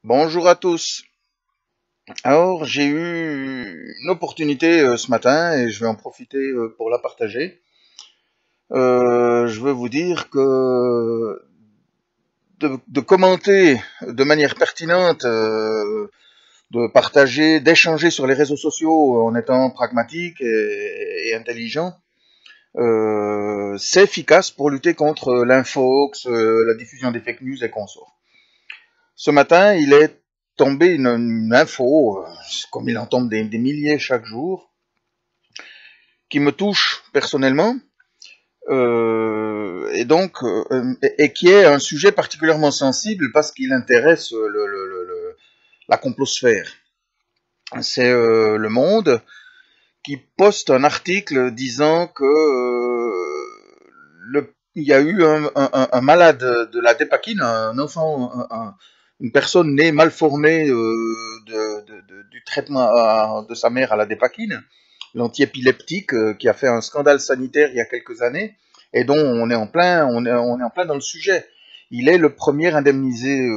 Bonjour à tous. Alors, j'ai eu une opportunité ce matin et je vais en profiter pour la partager. Je veux vous dire que de commenter de manière pertinente, de partager, d'échanger sur les réseaux sociaux en étant pragmatique et intelligent, c'est efficace pour lutter contre l'infox, la diffusion des fake news et consorts. Ce matin, il est tombé une info, comme il en tombe des milliers chaque jour, qui me touche personnellement, et qui est un sujet particulièrement sensible parce qu'il intéresse la complosphère. C'est Le Monde qui poste un article disant que il y a eu un malade de la dépakine, un enfant, une personne née mal formée du traitement de sa mère à la dépakine, l'antiépileptique, qui a fait un scandale sanitaire il y a quelques années et dont on est en plein dans le sujet. Il est le premier indemnisé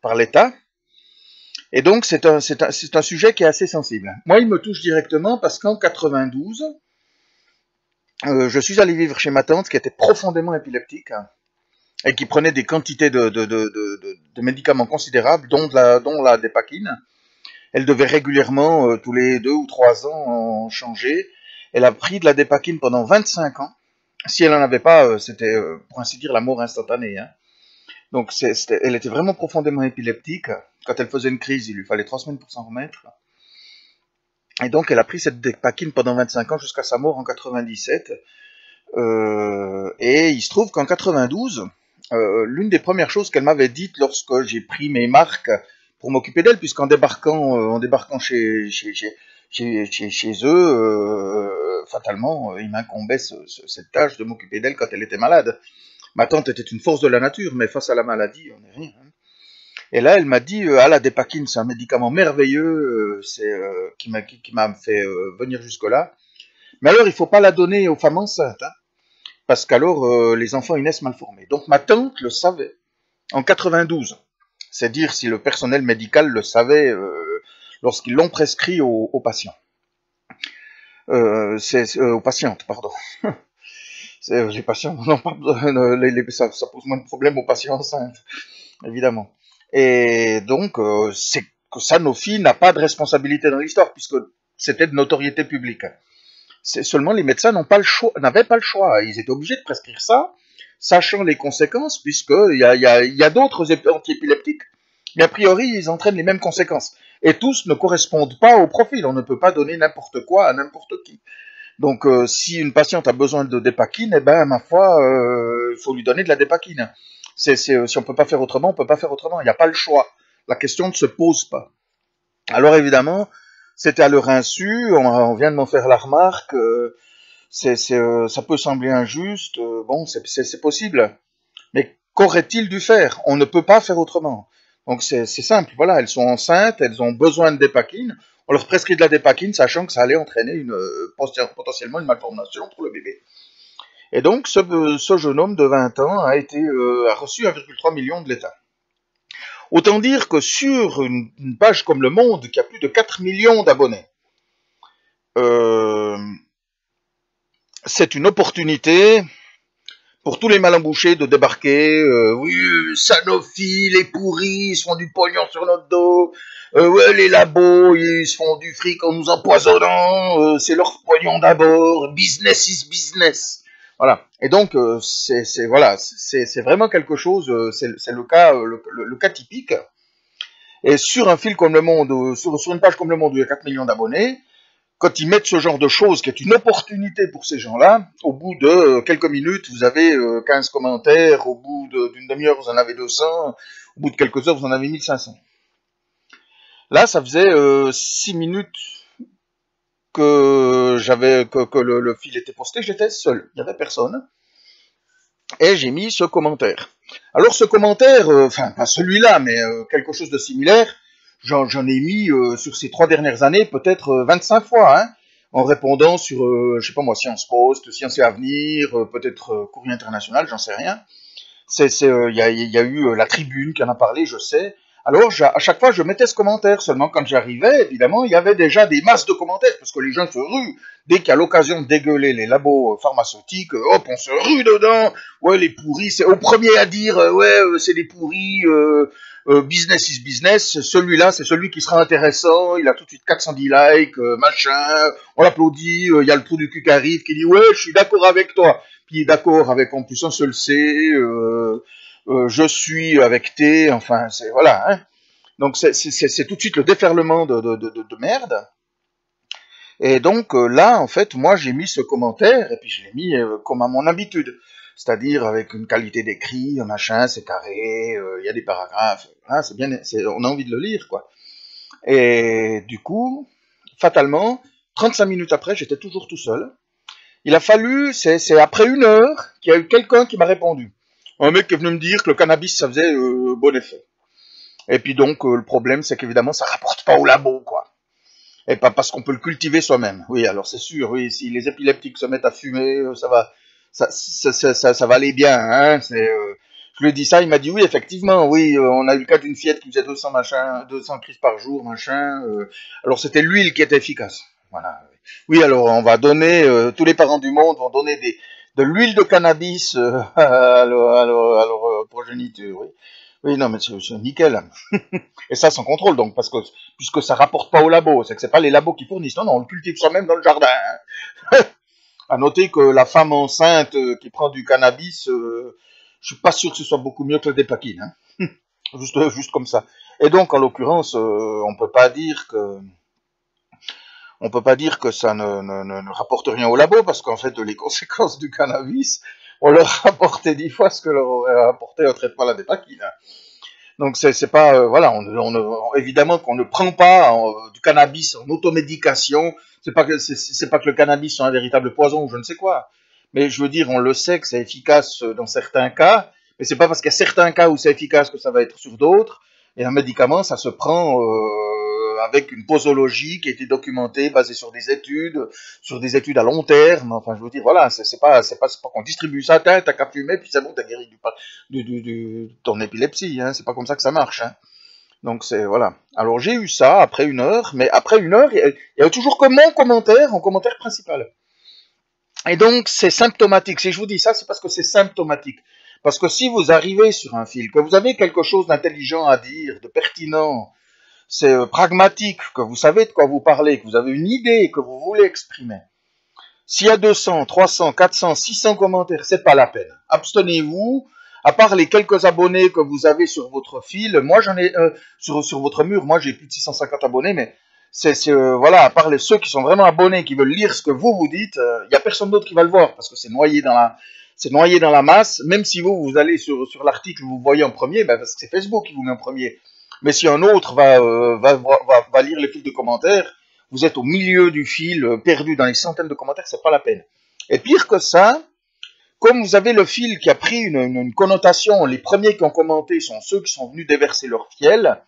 par l'État. Et donc, c'est un sujet qui est assez sensible. Moi, il me touche directement parce qu'en 92, je suis allé vivre chez ma tante qui était profondément épileptique et qui prenait des quantités de médicaments considérables, dont la dépakine. Elle devait régulièrement, tous les 2 ou 3 ans, en changer. Elle a pris de la dépakine pendant 25 ans. Si elle n'en avait pas, c'était, pour ainsi dire, la mort instantanée. Hein. Donc, elle était vraiment profondément épileptique. Quand elle faisait une crise, il lui fallait 3 semaines pour s'en remettre. Et donc, elle a pris cette dépakine pendant 25 ans jusqu'à sa mort en 97. Et il se trouve qu'en 92, l'une des premières choses qu'elle m'avait dites lorsque j'ai pris mes marques pour m'occuper d'elle, puisqu'en débarquant chez eux, fatalement, il m'incombait cette tâche de m'occuper d'elle quand elle était malade. Ma tante était une force de la nature, mais face à la maladie, on n'est rien. Hein. Et là, elle m'a dit, la dépakine, c'est un médicament merveilleux, qui m'a fait venir jusque-là. Mais alors, il faut pas la donner aux femmes enceintes, hein, parce qu'alors, les enfants, ils naissent mal formés. Donc, ma tante le savait, en 92. C'est dire si le personnel médical le savait lorsqu'ils l'ont prescrit aux patients. Aux patientes, pardon. Les patients, non, pas, ça pose moins de problèmes aux patients enceintes, évidemment. Et donc, c'est que Sanofi n'a pas de responsabilité dans l'histoire, puisque c'était de notoriété publique. Seulement, les médecins n'avaient pas le choix. Ils étaient obligés de prescrire ça, sachant les conséquences, puisqu'il y a d'autres antiépileptiques, mais a priori, ils entraînent les mêmes conséquences. Et tous ne correspondent pas au profil. On ne peut pas donner n'importe quoi à n'importe qui. Donc, si une patiente a besoin de dépakine, eh ben, ma foi, il faut lui donner de la dépakine. Si on peut pas faire autrement, on peut pas faire autrement. Il n'y a pas le choix. La question ne se pose pas. Alors, évidemment, c'était à leur insu. On vient de m'en faire la remarque. Ça peut sembler injuste. Bon, c'est possible. Mais qu'aurait-il dû faire? On ne peut pas faire autrement. Donc, c'est simple. Voilà, elles sont enceintes, elles ont besoin de dépakine. On leur prescrit de la dépakine, sachant que ça allait entraîner potentiellement une malformation pour le bébé. Et donc, ce jeune homme de 20 ans a reçu 1,3 million de l'État. Autant dire que sur une page comme Le Monde, qui a plus de 4 millions d'abonnés, c'est une opportunité pour tous les mal embouchés de débarquer. Oui, Sanofi, les pourris, ils se font du pognon sur notre dos. Ouais, les labos, ils se font du fric en nous empoisonnant. C'est leur pognon d'abord. Business is business. Voilà. Et donc, c'est vraiment quelque chose. C'est le cas typique. Et sur un fil comme Le Monde, sur une page comme Le Monde où il y a 4 millions d'abonnés, quand ils mettent ce genre de choses, qui est une opportunité pour ces gens-là, au bout de quelques minutes, vous avez 15 commentaires, au bout d'une demi-heure, vous en avez 200, au bout de quelques heures, vous en avez 1500. Là, ça faisait 6 minutes que le fil était posté, j'étais seul, il n'y avait personne, et j'ai mis ce commentaire. Alors ce commentaire, enfin pas celui-là, mais quelque chose de similaire, j'en ai mis sur ces 3 dernières années peut-être 25 fois, hein, en répondant sur, je sais pas moi, Sciences Post, Sciences et Avenir, peut-être Courrier International, j'en sais rien. Il y a eu la tribune qui en a parlé, je sais. Alors, à chaque fois, je mettais ce commentaire. Seulement, quand j'arrivais, évidemment, il y avait déjà des masses de commentaires, parce que les gens se ruent. Dès qu'il y a l'occasion de dégueuler les labos pharmaceutiques, hop, on se rue dedans. Ouais, les pourris, c'est au premier à dire, c'est des pourris, business is business. Celui-là, c'est celui qui sera intéressant. Il a tout de suite 410 likes, machin. On l'applaudit. Il y a le trou du cul qui arrive, qui dit, ouais, je suis d'accord avec toi. Puis d'accord avec en plus un seul C, je suis avec T, enfin, c'est, voilà, hein. Donc c'est tout de suite le déferlement de merde. Et donc là, en fait, moi j'ai mis ce commentaire, et puis je l'ai mis comme à mon habitude. C'est-à-dire avec une qualité d'écrit, un machin, c'est carré, il y a des paragraphes, hein, c'est bien, on a envie de le lire, quoi. Et du coup, fatalement, 35 minutes après, j'étais toujours tout seul. Il a fallu, c'est après 1 heure qu'il y a eu quelqu'un qui m'a répondu. Un mec qui est venu me dire que le cannabis, ça faisait bon effet. Et puis donc, le problème, c'est qu'évidemment, ça rapporte pas au labo, quoi. Et pas parce qu'on peut le cultiver soi-même. Oui, alors c'est sûr, oui, si les épileptiques se mettent à fumer, ça va aller bien, hein. Je lui ai dit ça, il m'a dit oui, effectivement, oui, on a eu le cas d'une fillette qui faisait 200 crises par jour, machin. Alors c'était l'huile qui était efficace. Voilà. Oui, alors on va donner, tous les parents du monde vont donner de l'huile de cannabis à leur progéniture, oui. Oui, non, mais c'est nickel. Et ça sans contrôle, donc, parce que puisque ça rapporte pas au labo, c'est que c'est pas les labos qui fournissent, non, on le cultive soi-même dans le jardin. Hein. À noter que la femme enceinte qui prend du cannabis, je suis pas sûr que ce soit beaucoup mieux que le dépakine, hein. Juste comme ça. Et donc, en l'occurrence, on peut pas dire que ça ne rapporte rien au labo, parce qu'en fait, les conséquences du cannabis, on leur rapportait 10 fois ce que leur aurait rapporté un traitement à la dépakine. Hein. Donc c'est pas voilà, évidemment qu'on ne prend pas du cannabis en automédication. C'est pas que le cannabis soit un véritable poison ou je ne sais quoi. Mais je veux dire, on le sait que c'est efficace dans certains cas, mais c'est pas parce qu'il y a certains cas où c'est efficace que ça va être sur d'autres. Et un médicament, ça se prend avec une posologie qui a été documentée, basée sur des études à long terme. Enfin, je veux dire, voilà, c'est pas qu'on distribue ça, t'as qu'à fumer, puis c'est bon, t'as guéri ton épilepsie, hein. C'est pas comme ça que ça marche, hein. Donc c'est, voilà. Alors j'ai eu ça après 1 heure, mais après 1 heure, il y a toujours que mon commentaire en commentaire principal. Et donc c'est symptomatique. Si je vous dis ça, c'est parce que c'est symptomatique. Parce que si vous arrivez sur un fil, que vous avez quelque chose d'intelligent à dire, de pertinent, c'est pragmatique, que vous savez de quoi vous parlez, que vous avez une idée que vous voulez exprimer. S'il y a 200, 300, 400, 600 commentaires, c'est pas la peine. Abstenez-vous. À part les quelques abonnés que vous avez sur votre fil, moi j'en ai sur votre mur, moi j'ai plus de 650 abonnés, mais voilà, à part ceux qui sont vraiment abonnés, qui veulent lire ce que vous dites, il y a personne d'autre qui va le voir parce que c'est noyé dans la masse. Même si vous allez sur l'article, vous voyez en premier, ben parce que c'est Facebook qui vous met en premier. Mais si un autre va lire les fils de commentaires, vous êtes au milieu du fil, perdu dans les centaines de commentaires, c'est pas la peine. Et pire que ça, comme vous avez le fil qui a pris une connotation, les premiers qui ont commenté sont ceux qui sont venus déverser leur fiel,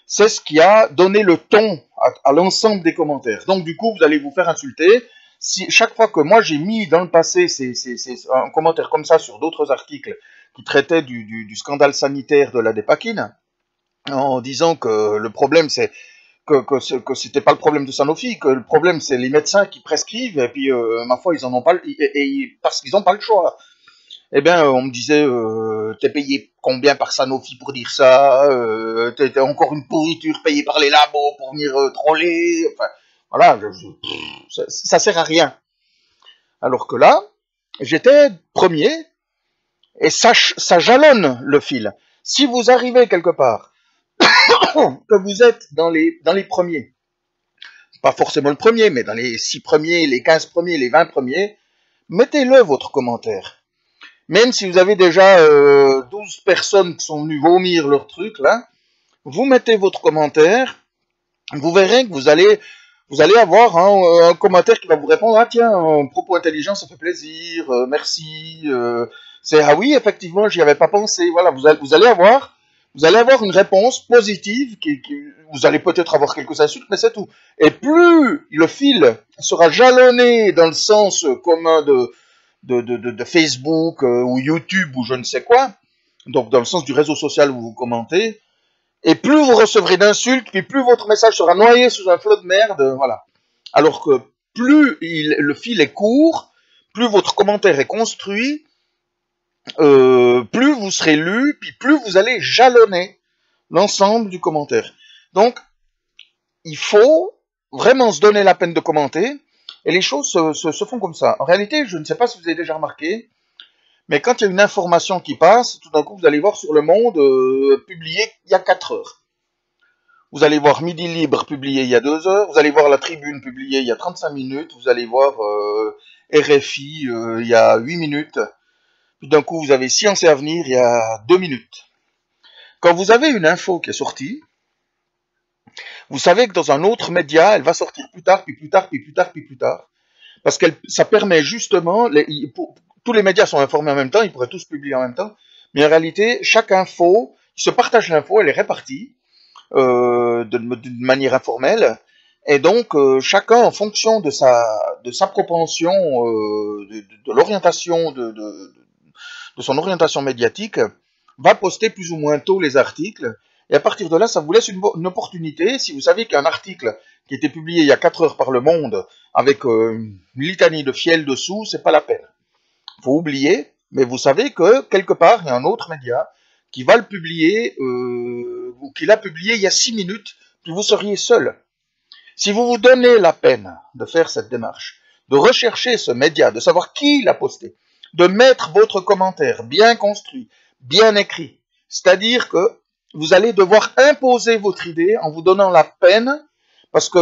c'est ce qui a donné le ton à l'ensemble des commentaires. Donc du coup, vous allez vous faire insulter. Si chaque fois que moi j'ai mis dans le passé un commentaire comme ça sur d'autres articles qui traitaient du scandale sanitaire de la dépakine, en disant que le problème c'est que c'était pas le problème de Sanofi, que le problème c'est les médecins qui prescrivent et puis ma foi ils en ont pas parce qu'ils n'ont pas le choix. Eh bien on me disait t'es payé combien par Sanofi pour dire ça, t'es encore une pourriture payée par les labos pour venir troller, enfin voilà, ça sert à rien. Alors que là j'étais premier et ça jalonne le fil. Si vous arrivez quelque part que vous êtes dans les premiers, pas forcément le premier, mais dans les 6 premiers, les 15 premiers, les 20 premiers, mettez-le votre commentaire. Même si vous avez déjà 12 personnes qui sont venues vomir leur truc, là, vous mettez votre commentaire, vous verrez que vous allez avoir un commentaire qui va vous répondre, ah tiens, un propos intelligent, ça fait plaisir, merci, c'est, ah oui, effectivement, j'y avais pas pensé, voilà, vous allez avoir une réponse positive, vous allez peut-être avoir quelques insultes, mais c'est tout. Et plus le fil sera jalonné dans le sens commun de Facebook ou YouTube ou je ne sais quoi, donc dans le sens du réseau social où vous commentez, et plus vous recevrez d'insultes, puis plus votre message sera noyé sous un flot de merde, voilà. Alors que plus le fil est court, plus votre commentaire est construit, plus vous serez lu, puis plus vous allez jalonner l'ensemble du commentaire. Donc, il faut vraiment se donner la peine de commenter, et les choses se font comme ça. En réalité, je ne sais pas si vous avez déjà remarqué, mais quand il y a une information qui passe, tout d'un coup, vous allez voir sur Le Monde publié il y a 4 heures. Vous allez voir Midi Libre publié il y a 2 heures, vous allez voir La Tribune publiée il y a 35 minutes, vous allez voir RFI il y a 8 minutes, puis d'un coup, vous avez Science et Avenir il y a 2 minutes. Quand vous avez une info qui est sortie, vous savez que dans un autre média, elle va sortir plus tard, puis plus tard, puis plus tard, puis plus tard. Parce que ça permet justement, tous les médias sont informés en même temps, ils pourraient tous publier en même temps, mais en réalité, chaque info, ils se partagent l'info, elle est répartie d'une manière informelle, et donc chacun, en fonction de sa propension, de l'orientation, de son orientation médiatique, va poster plus ou moins tôt les articles, et à partir de là, ça vous laisse une opportunité. Si vous savez qu'un article qui était publié il y a 4 heures par Le Monde, avec une litanie de fiel dessous, c'est pas la peine. Faut oublier, mais vous savez que, quelque part, il y a un autre média qui va le publier, ou qui l'a publié il y a 6 minutes, puis vous seriez seul. Si vous vous donnez la peine de faire cette démarche, de rechercher ce média, de savoir qui l'a posté, de mettre votre commentaire bien construit, bien écrit, c'est-à-dire que vous allez devoir imposer votre idée en vous donnant la peine, parce que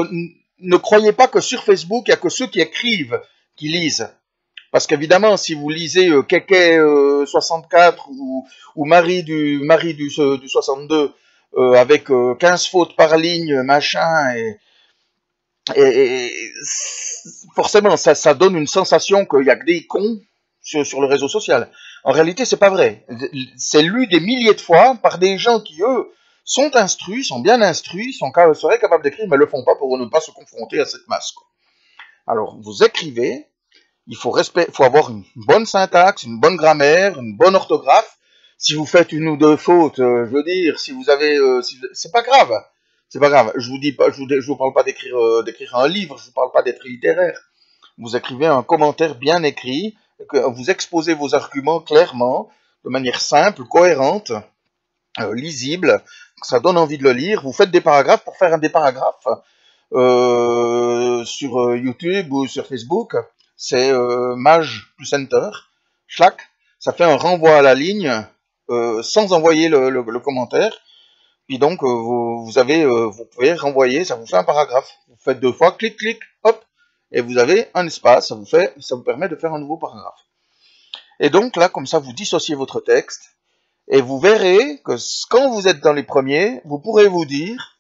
ne croyez pas que sur Facebook, il n'y a que ceux qui écrivent qui lisent. Parce qu'évidemment, si vous lisez Kéké 64 ou Marie du 62 avec 15 fautes par ligne, machin, et forcément, ça donne une sensation qu'il n'y a que des cons sur le réseau social. En réalité, c'est pas vrai. C'est lu des milliers de fois par des gens qui, eux, sont instruits, sont bien instruits, seraient capables d'écrire, mais ne le font pas pour ne pas se confronter à cette masse. Alors, vous écrivez, il faut avoir une bonne syntaxe, une bonne grammaire, une bonne orthographe. Si vous faites une ou deux fautes, je veux dire, si vous avez, c'est pas grave. C'est pas grave. Je vous parle pas d'écrire un livre. Je vous parle pas d'être littéraire. Vous écrivez un commentaire bien écrit, que vous exposez vos arguments clairement, de manière simple, cohérente, lisible, que ça donne envie de le lire. Vous faites des paragraphes pour faire des paragraphes sur YouTube ou sur Facebook. C'est Maj plus Enter, schlack, ça fait un renvoi à la ligne sans envoyer le commentaire. Puis donc vous pouvez renvoyer, ça vous fait un paragraphe. Vous faites 2 fois, clic, clic, hop, et vous avez un espace, ça vous permet de faire un nouveau paragraphe. Et donc là, comme ça, vous dissociez votre texte, et vous verrez que quand vous êtes dans les premiers, vous pourrez vous dire,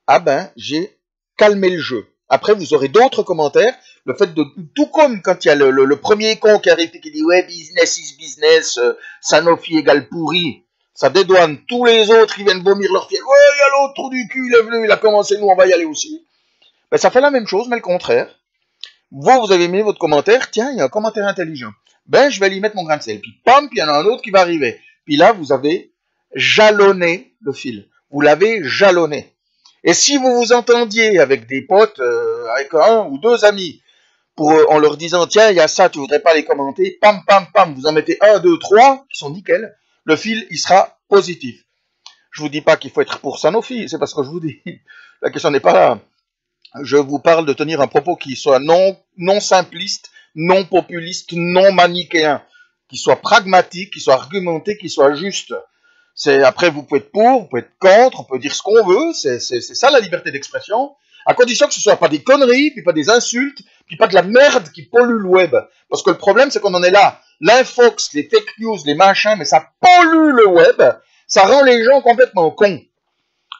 ah ben, j'ai calmé le jeu. Après, vous aurez d'autres commentaires. Le fait de, tout comme quand il y a le premier con qui arrive et qui dit, ouais, business is business, Sanofi égale pourri, ça dédouane tous les autres, ils viennent vomir leur fiel. Ouais, il y a l'autre trou du cul, il est venu, il a commencé, nous, on va y aller aussi. Ben, ça fait la même chose, mais le contraire. Vous avez mis votre commentaire, tiens, il y a un commentaire intelligent. Ben, je vais y mettre mon grain de sel. Puis, pam, puis il y en a un autre qui va arriver. Puis là, vous avez jalonné le fil. Vous l'avez jalonné. Et si vous vous entendiez avec des potes, avec 1 ou 2 amis, en leur disant, tiens, il y a ça, tu voudrais pas les commenter, pam, pam, pam, vous en mettez 1, 2, 3, qui sont nickel, le fil, il sera positif. Je vous dis pas qu'il faut être pour Sanofi, c'est parce que je vous dis, la question n'est pas là. Je vous parle de tenir un propos qui soit non simpliste, non populiste, non manichéen, qui soit pragmatique, qui soit argumenté, qui soit juste. Après, vous pouvez être pour, vous pouvez être contre, on peut dire ce qu'on veut, c'est ça la liberté d'expression, à condition que ce soit pas des conneries, puis pas des insultes, puis pas de la merde qui pollue le web. Parce que le problème, c'est qu'on en est là. L'infox, les fake news, les machins, mais ça pollue le web, ça rend les gens complètement cons.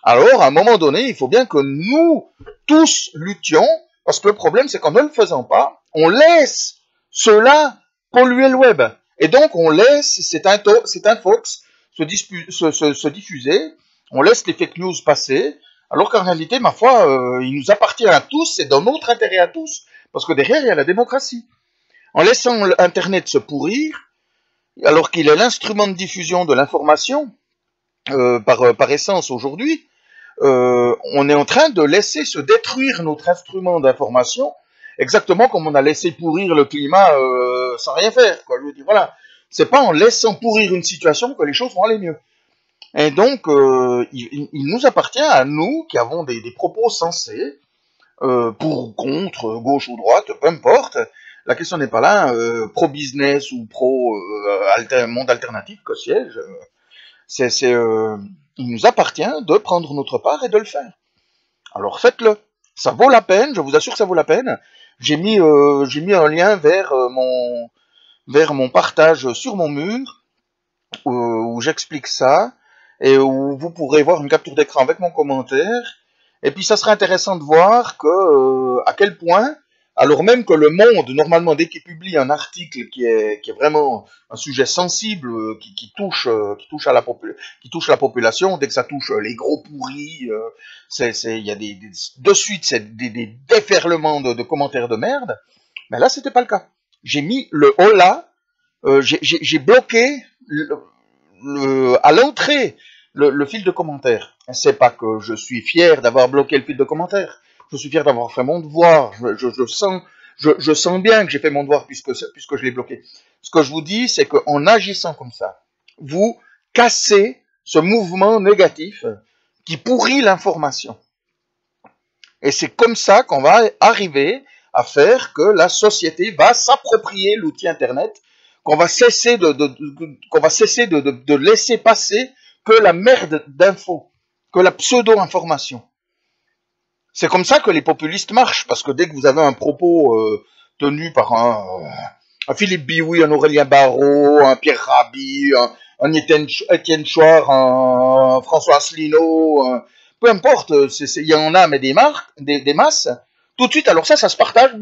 Alors, à un moment donné, il faut bien que nous, tous, luttions, parce que le problème, c'est qu'en ne le faisant pas, on laisse ceux-là polluer le web. Et donc, on laisse cet infox se diffuser, on laisse les fake news passer, alors qu'en réalité, ma foi, il nous appartient à tous, c'est dans notre intérêt à tous, parce que derrière, il y a la démocratie. En laissant Internet se pourrir, alors qu'il est l'instrument de diffusion de l'information, par essence aujourd'hui, on est en train de laisser se détruire notre instrument d'information, exactement comme on a laissé pourrir le climat sans rien faire, quoi. Je veux dire, voilà, c'est pas en laissant pourrir une situation que les choses vont aller mieux. Et donc, il nous appartient à nous, qui avons des propos sensés, pour ou contre, gauche ou droite, peu importe. La question n'est pas là, pro-business ou pro-monde alternatif, que sais-je. Il nous appartient de prendre notre part et de le faire. Alors faites-le. Ça vaut la peine, je vous assure que ça vaut la peine. J'ai mis un lien vers mon partage sur mon mur, où j'explique ça, et où vous pourrez voir une capture d'écran avec mon commentaire. Et puis ça serait intéressant de voir à quel point, alors même que Le Monde, normalement, dès qu'il publie un article qui est vraiment un sujet sensible, qui touche la population, dès que ça touche les gros pourris, il y a de suite c'est des déferlements de commentaires de merde. Mais là, c'était pas le cas. J'ai mis le holà, j'ai bloqué à l'entrée le fil de commentaires. C'est pas que je suis fier d'avoir bloqué le fil de commentaires. Je suis fier d'avoir fait mon devoir. Je sens bien que j'ai fait mon devoir puisque je l'ai bloqué. Ce que je vous dis, c'est qu'en agissant comme ça, vous cassez ce mouvement négatif qui pourrit l'information. Et c'est comme ça qu'on va arriver à faire que la société va s'approprier l'outil Internet, qu'on va cesser de laisser passer que la merde d'infos, que la pseudo-information. C'est comme ça que les populistes marchent, parce que dès que vous avez un propos tenu par un Philippe Bioui, un Aurélien Barraud, un Pierre Rabhi, un Étienne Chouard, un François Asselineau, peu importe, il y en a, mais des masses, tout de suite, alors ça se partage.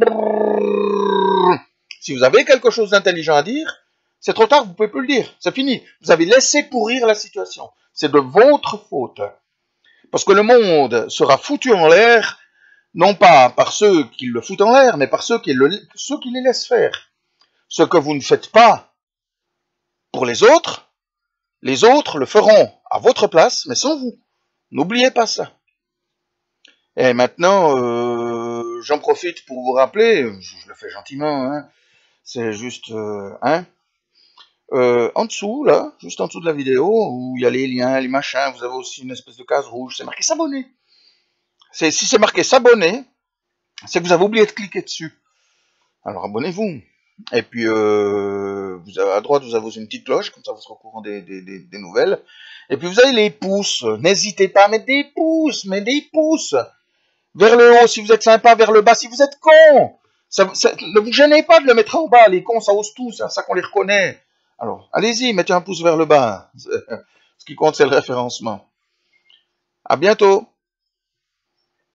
Si vous avez quelque chose d'intelligent à dire, c'est trop tard, vous ne pouvez plus le dire, c'est fini. Vous avez laissé pourrir la situation. C'est de votre faute. Parce que le monde sera foutu en l'air, non pas par ceux qui le foutent en l'air, mais par ceux qui les laissent faire. Ce que vous ne faites pas pour les autres le feront à votre place, mais sans vous. N'oubliez pas ça. Et maintenant, j'en profite pour vous rappeler, je le fais gentiment, hein, c'est juste, en dessous, là, juste en dessous de la vidéo, où il y a les liens, les machins, vous avez aussi une espèce de case rouge, c'est marqué s'abonner. Si c'est marqué s'abonner, c'est que vous avez oublié de cliquer dessus. Alors abonnez-vous. Et puis, à droite, vous avez une petite cloche, comme ça vous serez au courant des nouvelles. Et puis vous avez les pouces. N'hésitez pas à mettre des pouces, vers le haut si vous êtes sympa, vers le bas si vous êtes con. Ne vous gênez pas de le mettre en bas, les cons ça ose tout, c'est ça qu'on les reconnaît. Alors, allez-y, mettez un pouce vers le bas. Ce qui compte, c'est le référencement. À bientôt.